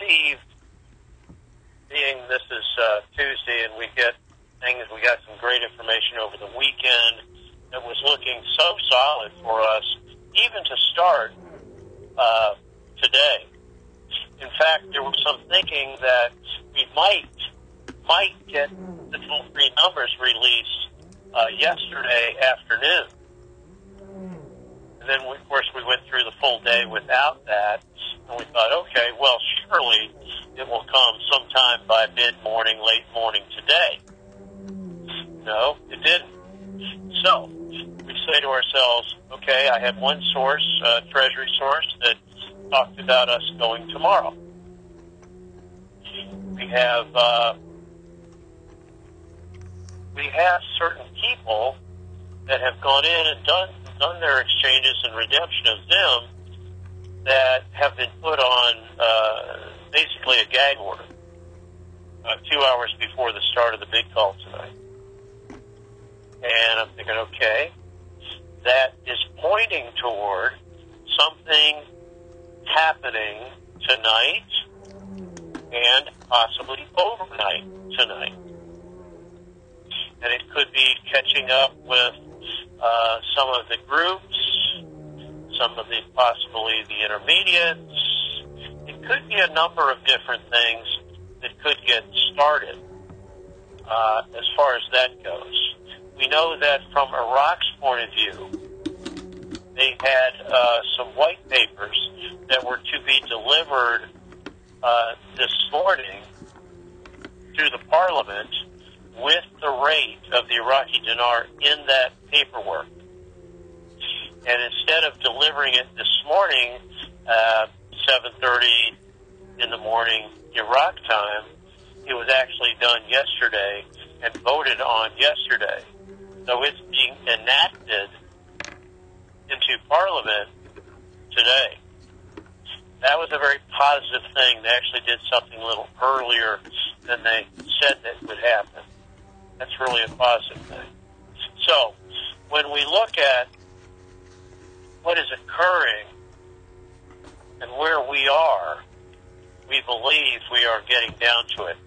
received, being this is Tuesday and we got some great information over the weekend that was looking so solid for us, even to start today. In fact, there was some thinking that we might get the toll-free numbers released yesterday afternoon. And then, of course, we went through the full day without that, and we thought, okay, well, surely it will come sometime by mid-morning, late morning today. No, it didn't. So we say to ourselves, okay, I had one source, Treasury source, that talked about us going tomorrow. We have certain people that have gone in and done their exchanges and redemption of them that have been put on basically a gag order 2 hours before the start of the big call tonight. And I'm thinking, okay, that is pointing toward something happening tonight and possibly overnight tonight. And it could be catching up with some of the groups, some of the possibly the intermediates. It could be a number of different things that could get started as far as that goes. We know that from Iraq's point of view, they had some white papers that were to be delivered this morning to the parliament with the rate of the Iraqi dinar in that paperwork. And instead of delivering it this morning, 7:30 in the morning Iraq time, it was actually done yesterday and voted on yesterday. So it's being enacted into Parliament today. That was a very positive thing. They actually did something a little earlier than they said that would happen. That's really a positive thing. So when we look at what is occurring and where we are, we believe we are getting down to it.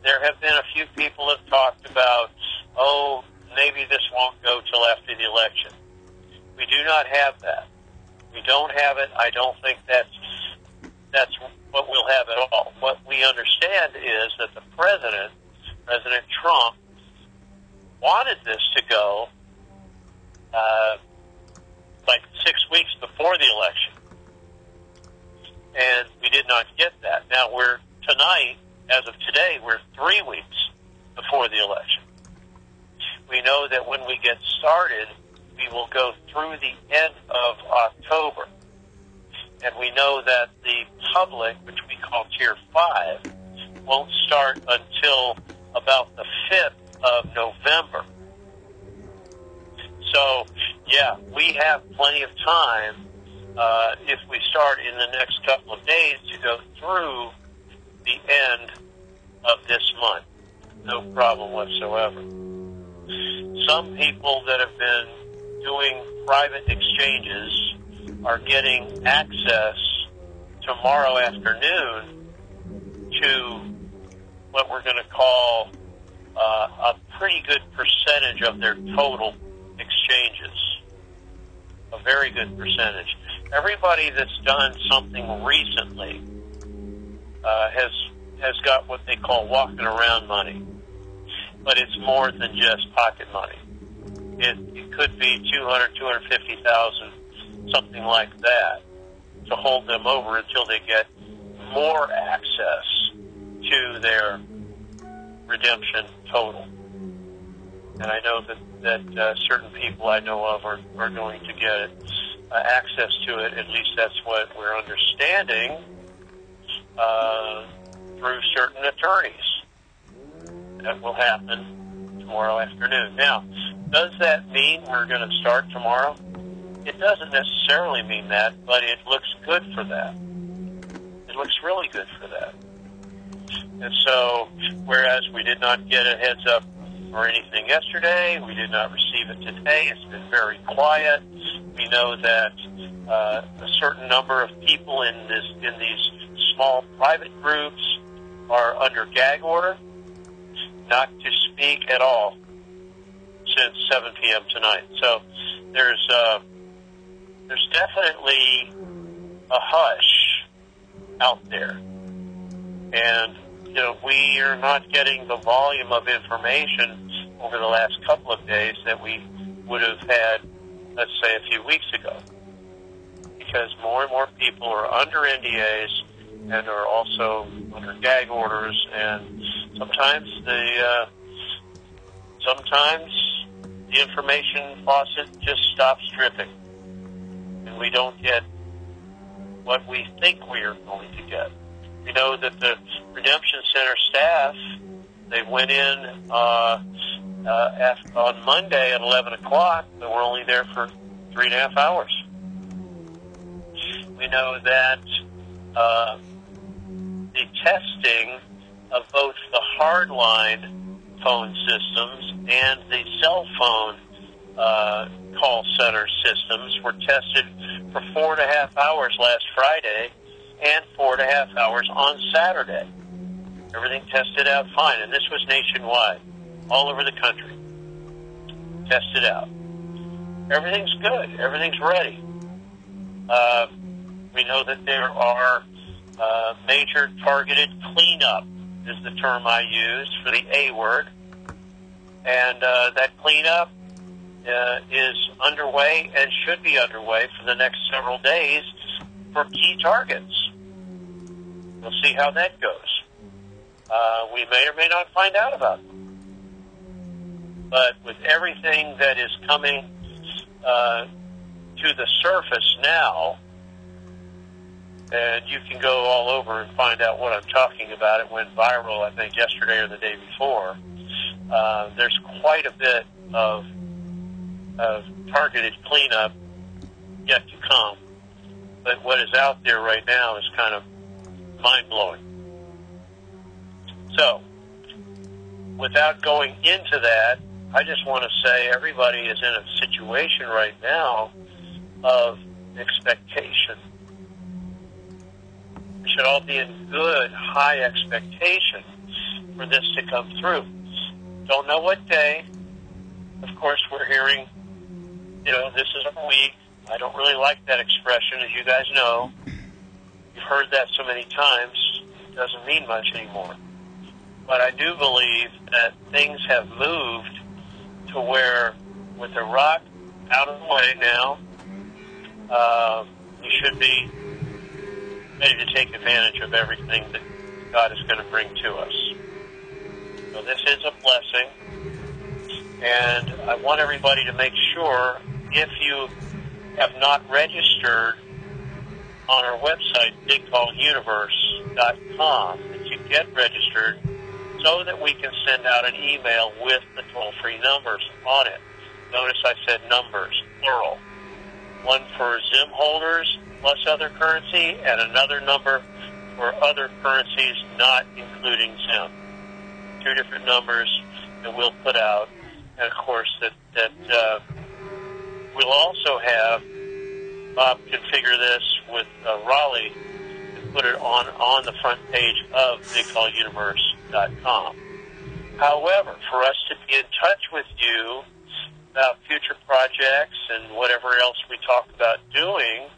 There have been a few people have talked about, oh, maybe this won't go till after the election. We do not have that. We don't have it. I don't think that's what we'll have at all. What we understand is that the President Trump, wanted this to go like 6 weeks before the election. And we did not get that. Now tonight, as of today, we're 3 weeks before the election. We know that when we get started, we will go through the end of October. And we know that the public, which we call Tier 5, won't start until about the 5th of November. So, yeah, we have plenty of time if we start in the next couple of days to go through the end of this month. No problem whatsoever. Some people that have been doing private exchanges are getting access tomorrow afternoon to what we're going to call a pretty good percentage of their total exchanges. A very good percentage. Everybody that's done something recently has got what they call walking around money. But it's more than just pocket money. It could be 200, 250,000, something like that, to hold them over until they get more access to their redemption total. And I know that certain people I know of are going to get access to it. At least that's what we're understanding through certain attorneys. That will happen tomorrow afternoon. Now, does that mean we're going to start tomorrow? It doesn't necessarily mean that, but it looks good for that. It looks really good for that. And so, whereas we did not get a heads up or anything yesterday, we did not receive it today. It's been very quiet. We know that a certain number of people in these small private groups are under gag order, not to speak at all since 7 p.m. tonight. So there's definitely a hush out there. And, we are not getting the volume of information over the last couple of days that we would have had, let's say, a few weeks ago. Because more and more people are under NDAs and are also under gag orders, and sometimes the information faucet just stops dripping, and we don't get what we think we are going to get. We know that the Redemption Center staff, they went in on Monday at 11 o'clock, but we're only there for 3.5 hours. We know that the testing of both the hardline phone systems and the cell phone call center systems were tested for 4.5 hours last Friday and 4.5 hours on Saturday. Everything tested out fine, and this was nationwide, all over the country. Tested out. Everything's good. Everything's ready. We know that there are major targeted cleanup is the term I used for the A word. And that cleanup is underway and should be underway for the next several days for key targets. We'll see how that goes. We may or may not find out about them. But with everything that is coming to the surface now, and you can go all over and find out what I'm talking about. It went viral, I think, yesterday or the day before. There's quite a bit of targeted cleanup yet to come. But what is out there right now is kind of mind-blowing. So, without going into that, I just want to say everybody is in a situation right now of expectation. We should all be in good, high expectation for this to come through. Don't know what day. Of course, we're hearing, this is a week. I don't really like that expression, as you guys know. You've heard that so many times, it doesn't mean much anymore. But I do believe that things have moved to where, with Iraq out of the way now, we should be ready to take advantage of everything that God is going to bring to us. So this is a blessing, and I want everybody to make sure, if you have not registered on our website, BIGCALLuniverse.com, that you get registered so that we can send out an email with the toll-free numbers on it. Notice I said numbers, plural. One for Zim holders plus other currency, and another number for other currencies not including Zim. 2 different numbers that we'll put out. And, of course, that we'll also have Bob configure this with Raleigh and put it on the front page of BigCallUniverse.com. However, for us to be in touch with you about future projects and whatever else we talk about doing,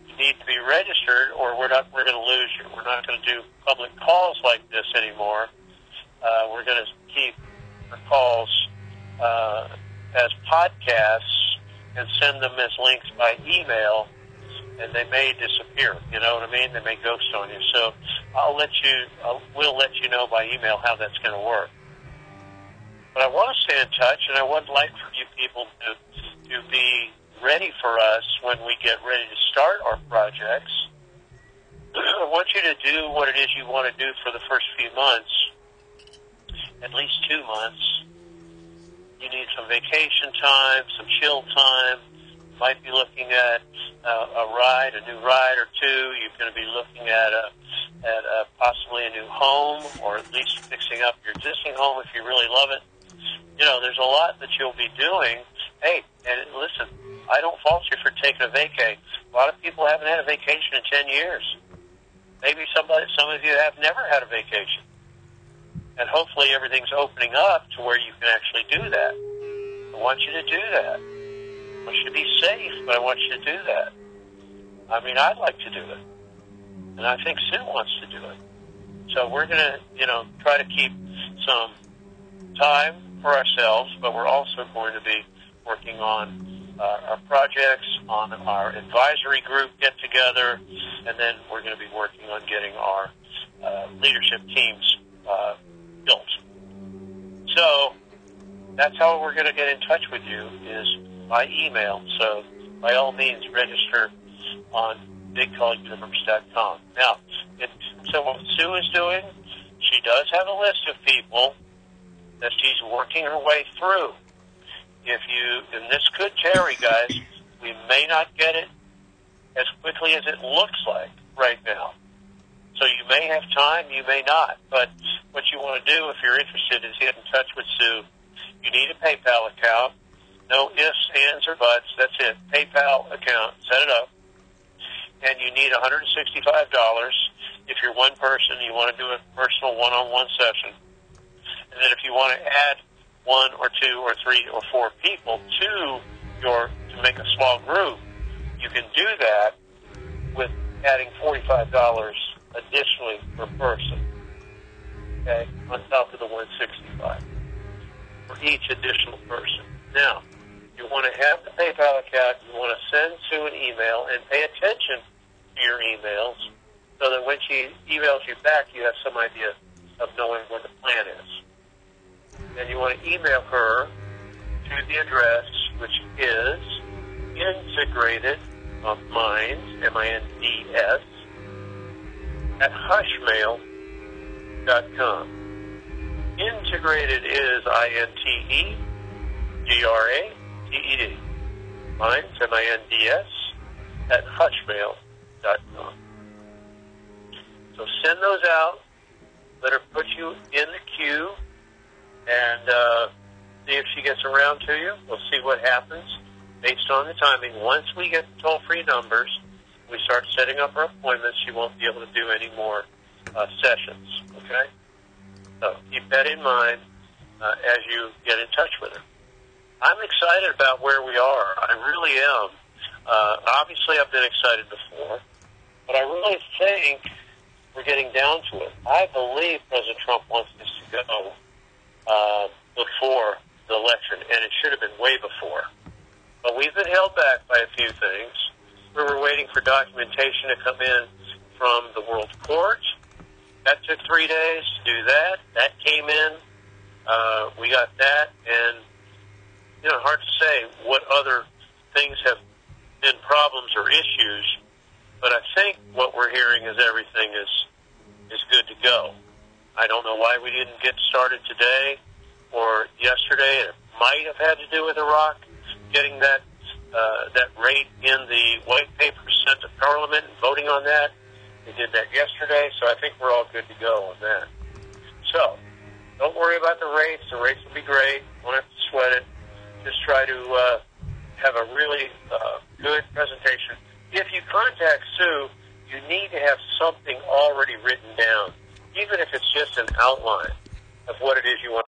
you need to be registered, or we're going to lose you. We're not going to do public calls like this anymore. We're going to keep our calls as podcasts and send them as links by email, and they may disappear. You know what I mean? They may ghost on you. So we'll let you know by email how that's going to work. But I want to stay in touch, and I would like for you people to be ready for us when we get ready to start our projects. I want you to do what it is you want to do for the first few months, at least 2 months. You need some vacation time, some chill time. You might be looking at a new ride or two. You're going to be looking at possibly a new home, or at least fixing up your existing home if you really love it. There's a lot that you'll be doing. Hey, and listen, I don't fault you for taking a vacay. A lot of people haven't had a vacation in 10 years. Maybe some of you have never had a vacation. And hopefully everything's opening up to where you can actually do that. I want you to do that. I want you to be safe, but I want you to do that. I mean, I'd like to do it. And I think Sue wants to do it. So we're going to, try to keep some time for ourselves, but we're also going to be working on our projects, on our advisory group get-together, and then we're going to be working on getting our leadership teams built. So that's how we're going to get in touch with you, is by email. So by all means, register on BigCallUniverse.com. Now, so what Sue is doing, she does have a list of people that she's working her way through. And this could tarry, guys, we may not get it as quickly as it looks like right now. So you may have time, you may not. But what you want to do, if you're interested, is get in touch with Sue. You need a PayPal account. No ifs, ands, or buts. That's it. PayPal account. Set it up. And you need $165. If you're one person, you want to do a personal one-on-one session. And then if you want to add 1 or 2 or 3 or 4 people to make a small group, you can do that with adding $45 additionally per person, okay, on top of the $165 for each additional person. Now, you want to have the PayPal account, you want to send Sue an email, and pay attention to your emails so that when she emails you back, you have some idea of knowing what the plan is. And you want to email her to the address, which is integrated of minds, M-I-N-D-S, at hushmail.com. Integrated is I-N-T-E-G-R-A-T-E-D. Minds, M-I-N-D-S, at hushmail.com. So send those out. Let her put you in the queue, and see if she gets around to you. We'll see what happens based on the timing. Once we get the toll-free numbers, we start setting up our appointments, she won't be able to do any more sessions, okay? So keep that in mind as you get in touch with her. I'm excited about where we are. I really am. Obviously, I've been excited before, but I really think we're getting down to it. I believe President Trump wants this to go before the election, and it should have been way before. But we've been held back by a few things. We were waiting for documentation to come in from the World Court. That took 3 days to do that. That came in. We got that, and hard to say what other things have been problems or issues. But I think what we're hearing is everything is good to go. I don't know why we didn't get started today or yesterday. It might have had to do with Iraq getting that rate in the white paper sent to Parliament and voting on that. They did that yesterday, so I think we're all good to go on that. So, don't worry about the rates. The rates will be great. Don't have to sweat it. Just try to have a really good presentation. If you contact Sue, you need to have something already written down, even if it's just an outline of what it is you want